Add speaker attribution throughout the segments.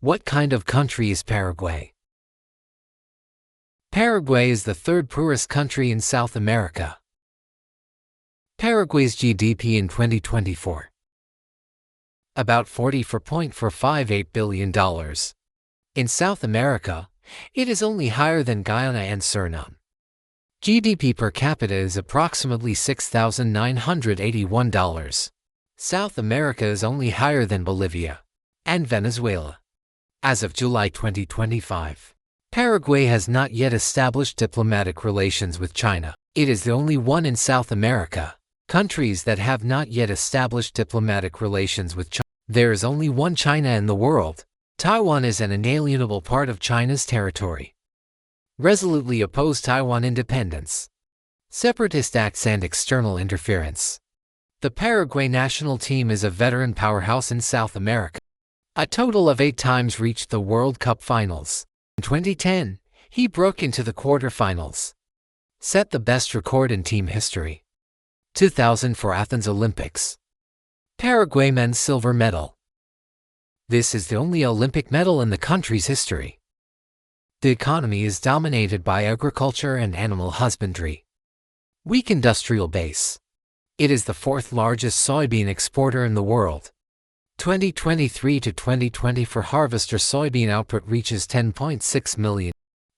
Speaker 1: What kind of country is Paraguay? Paraguay is the third poorest country in South America. Paraguay's GDP in 2024. About $44.458 billion. In South America, it is only higher than Guyana and Suriname. GDP per capita is approximately $6,981. South America is only higher than Bolivia and Venezuela. As of July 2025, Paraguay has not yet established diplomatic relations with China. It is the only one in South America. Countries that have not yet established diplomatic relations with China. There is only one China in the world. Taiwan is an inalienable part of China's territory. Resolutely oppose Taiwan independence, separatist acts and external interference. The Paraguay national team is a veteran powerhouse in South America. A total of 8 times reached the World Cup finals. In 2010, he broke into the quarterfinals, set the best record in team history. 2004 Athens Olympics. Paraguay men's silver medal. This is the only Olympic medal in the country's history. The economy is dominated by agriculture and animal husbandry. Weak industrial base. It is the 4th largest soybean exporter in the world. 2023 to 2024 harvester soybean output reaches 10.6 million.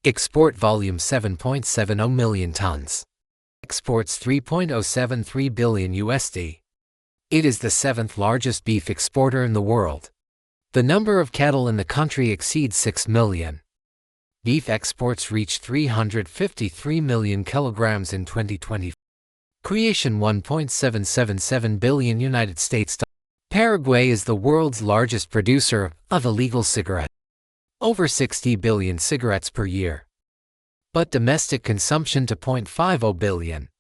Speaker 1: Export volume 7.70 million tons. Exports $3.073 billion USD. It is the 7th largest beef exporter in the world. The number of cattle in the country exceeds 6 million. Beef exports reached 353 million kilograms in 2020. Creation $1.777 billion United States. Paraguay is the world's largest producer of illegal cigarettes. Over 60 billion cigarettes per year. But domestic consumption to $0.50 billion.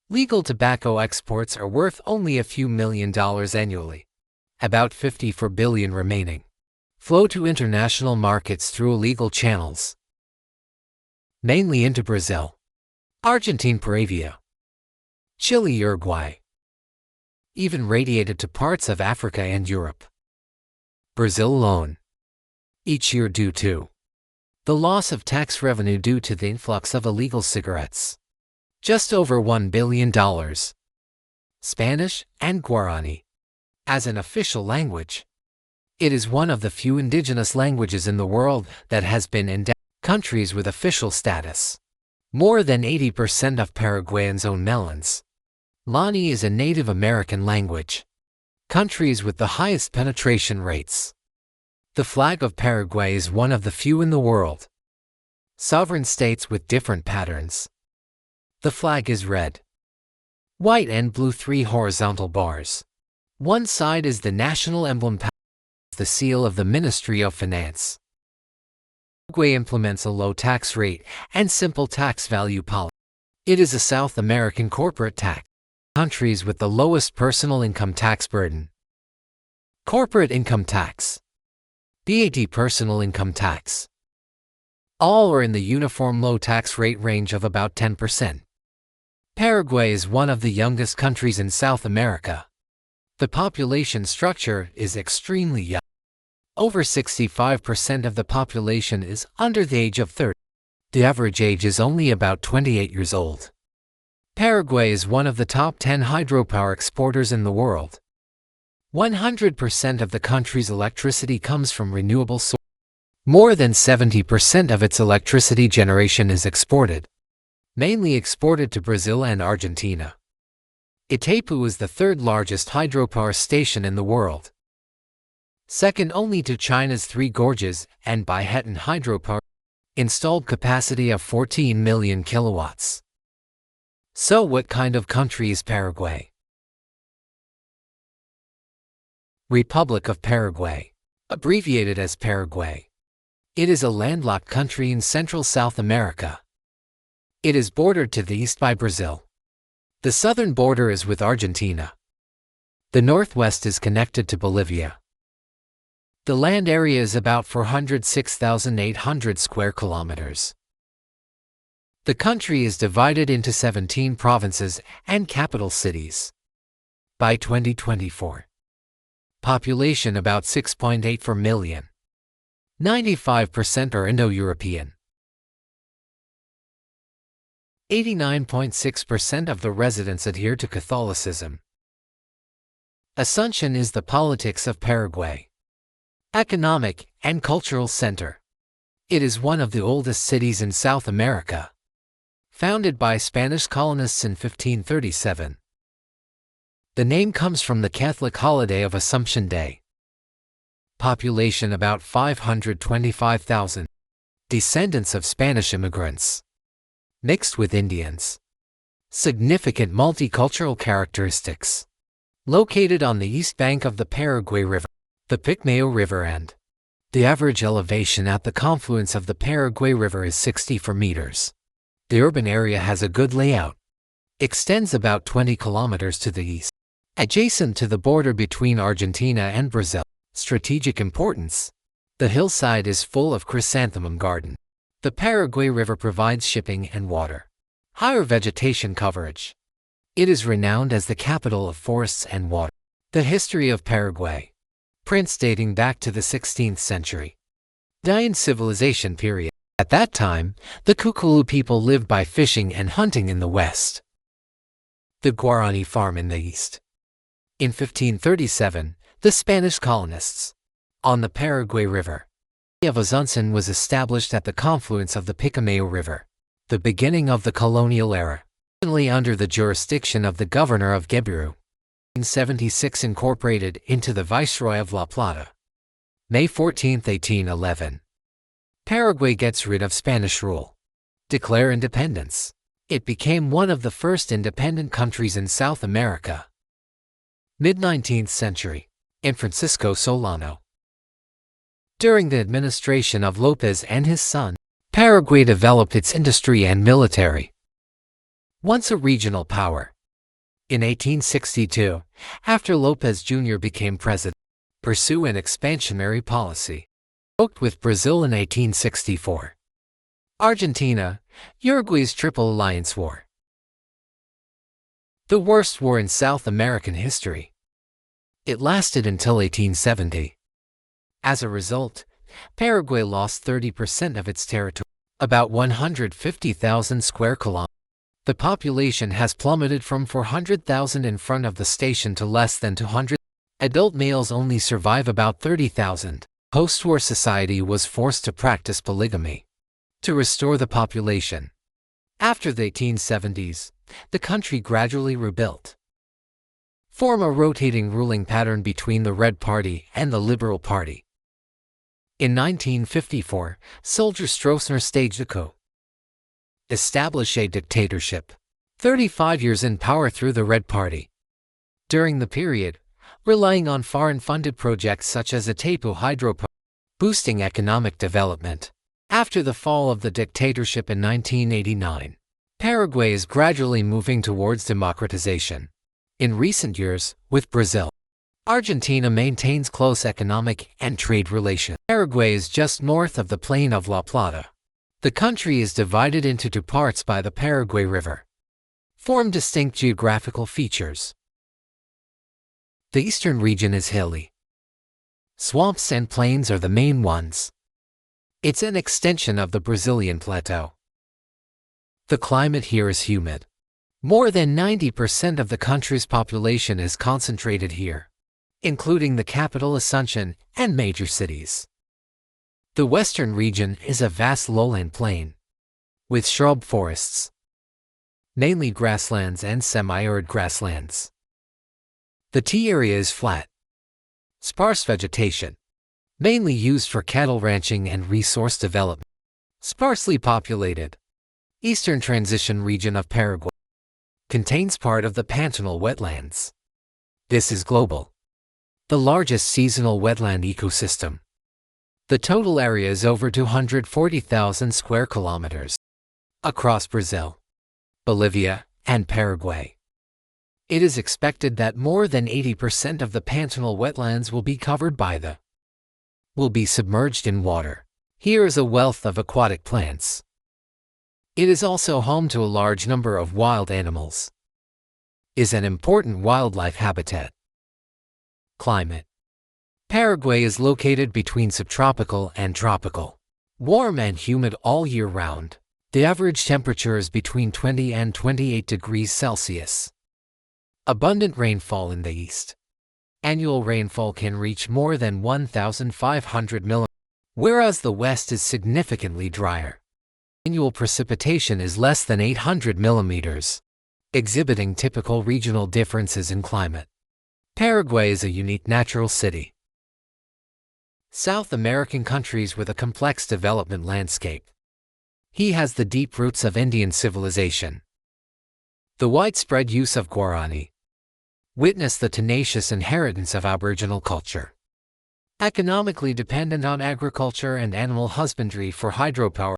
Speaker 1: Legal tobacco exports are worth only a few $1,000,000 annually. About 54 billion remaining flow to international markets through illegal channels, mainly into Brazil, Argentina, Paraguay, Chile, Uruguay, even radiated to parts of Africa and Europe. Brazil alone, each year due to the loss of tax revenue due to the influx of illegal cigarettes, just over $1 billion. Spanish and Guarani. As an official language, it is one of the few indigenous languages in the world that has been endowed. Countries with official status. More than 80% of Paraguayans own melons. Lani is a Native American language. Countries with the highest penetration rates. The flag of Paraguay is one of the few in the world. Sovereign states with different patterns. The flag is red, white and blue, 3 horizontal bars. One side is the national emblem, the seal of the Ministry of Finance. Paraguay implements a low tax rate and simple tax value policy. It is a South American corporate tax. Countries with the lowest personal income tax burden. Corporate income tax. VAT, personal income tax. All are in the uniform low tax rate range of about 10%. Paraguay is one of the youngest countries in South America. The population structure is extremely young. Over 65% of the population is under the age of 30. The average age is only about 28 years old. Paraguay is one of the top 10 hydropower exporters in the world. 100% of the country's electricity comes from renewable sources. More than 70% of its electricity generation is exported, mainly exported to Brazil and Argentina. Itaipu is the 3rd largest hydropower station in the world, second only to China's 3 gorges and Baihetan hydropower, installed capacity of 14 million kilowatts. So what kind of country is Paraguay? Republic of Paraguay, abbreviated as Paraguay. It is a landlocked country in central South America. It is bordered to the east by Brazil. The southern border is with Argentina. The northwest is connected to Bolivia. The land area is about 406,800 square kilometers. The country is divided into 17 provinces and capital cities. By 2024, population about 6.84 million. 95% are Indo-European. 89.6% of the residents adhere to Catholicism. Asunción is the politics of Paraguay. Economic and cultural center. It is one of the oldest cities in South America. Founded by Spanish colonists in 1537. The name comes from the Catholic holiday of Assumption Day. Population about 525,000. Descendants of Spanish immigrants. Mixed with Indians. Significant multicultural characteristics. Located on the east bank of the Paraguay River, the Picmayo River, and the average elevation at the confluence of the Paraguay River is 64 meters. The urban area has a good layout. Extends about 20 kilometers to the east. Adjacent to the border between Argentina and Brazil. Strategic importance. The hillside is full of chrysanthemum garden. The Paraguay River provides shipping and water. Higher vegetation coverage. It is renowned as the capital of forests and water. The history of Paraguay. Prints dating back to the 16th century. Mayan civilization period. At that time, the Kukulu people lived by fishing and hunting in the west. The Guarani farm in the east. In 1537, the Spanish colonists, on the Paraguay River, of Asunción was established at the confluence of the Picamayo River, the beginning of the colonial era, originally under the jurisdiction of the governor of Geburu. 1876 incorporated into the Viceroy of La Plata. May 14, 1811. Paraguay gets rid of Spanish rule. Declare independence. It became one of the first independent countries in South America. Mid-19th century. In Francisco Solano. During the administration of López and his son, Paraguay developed its industry and military. Once a regional power. In 1862, after López Jr. became president, pursue an expansionary policy. Worked with Brazil in 1864. Argentina, Uruguay's Triple Alliance War. The worst war in South American history. It lasted until 1870. As a result, Paraguay lost 30% of its territory, about 150,000 square kilometers. The population has plummeted from 400,000 in front of the station to less than 200. Adult males only survive about 30,000. Post-war society was forced to practice polygamy to restore the population. After the 1870s, the country gradually rebuilt. Form a rotating ruling pattern between the Red Party and the Liberal Party. In 1954, soldier Stroessner staged a coup. Establish a dictatorship. 35 years in power through the Red Party. During the period, relying on foreign-funded projects such as Itaipu hydropower, boosting economic development. After the fall of the dictatorship in 1989, Paraguay is gradually moving towards democratization. In recent years, with Brazil, Argentina maintains close economic and trade relations. Paraguay is just north of the plain of La Plata. The country is divided into two parts by the Paraguay River. Form distinct geographical features. The eastern region is hilly. Swamps and plains are the main ones. It's an extension of the Brazilian plateau. The climate here is humid. More than 90% of the country's population is concentrated here, including the capital Asunción and major cities. The western region is a vast lowland plain, with shrub forests, mainly grasslands and semi-arid grasslands. The tea area is flat, sparse vegetation, mainly used for cattle ranching and resource development. Sparsely populated. Eastern transition region of Paraguay contains part of the Pantanal wetlands. This is global, the largest seasonal wetland ecosystem. The total area is over 240,000 square kilometers across Brazil, Bolivia, and Paraguay. It is expected that more than 80% of the Pantanal wetlands will be submerged in water. Here is a wealth of aquatic plants. It is also home to a large number of wild animals. Is an important wildlife habitat. Climate. Paraguay is located between subtropical and tropical. Warm and humid all year round. The average temperature is between 20 and 28 degrees Celsius. Abundant rainfall in the east. Annual rainfall can reach more than 1,500 mm, whereas the west is significantly drier. Annual precipitation is less than 800 mm, exhibiting typical regional differences in climate. Paraguay is a unique natural city. South American countries with a complex development landscape. He has the deep roots of Indian civilization. The widespread use of Guarani. Witness the tenacious inheritance of Aboriginal culture. Economically dependent on agriculture and animal husbandry for hydropower.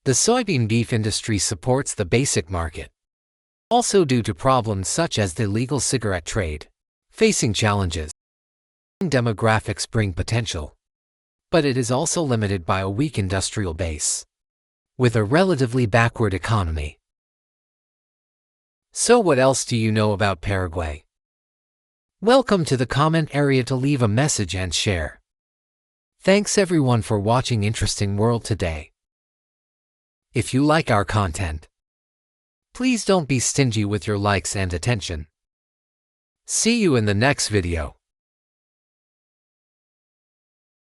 Speaker 1: The soybean beef industry supports the basic market. Also due to problems such as the illegal cigarette trade. Facing challenges. Demographics bring potential, but it is also limited by a weak industrial base, with a relatively backward economy. So what else do you know about Paraguay? Welcome to the comment area to leave a message and share. Thanks everyone for watching Interesting World today. If you like our content, please don't be stingy with your likes and attention. See you in the next video.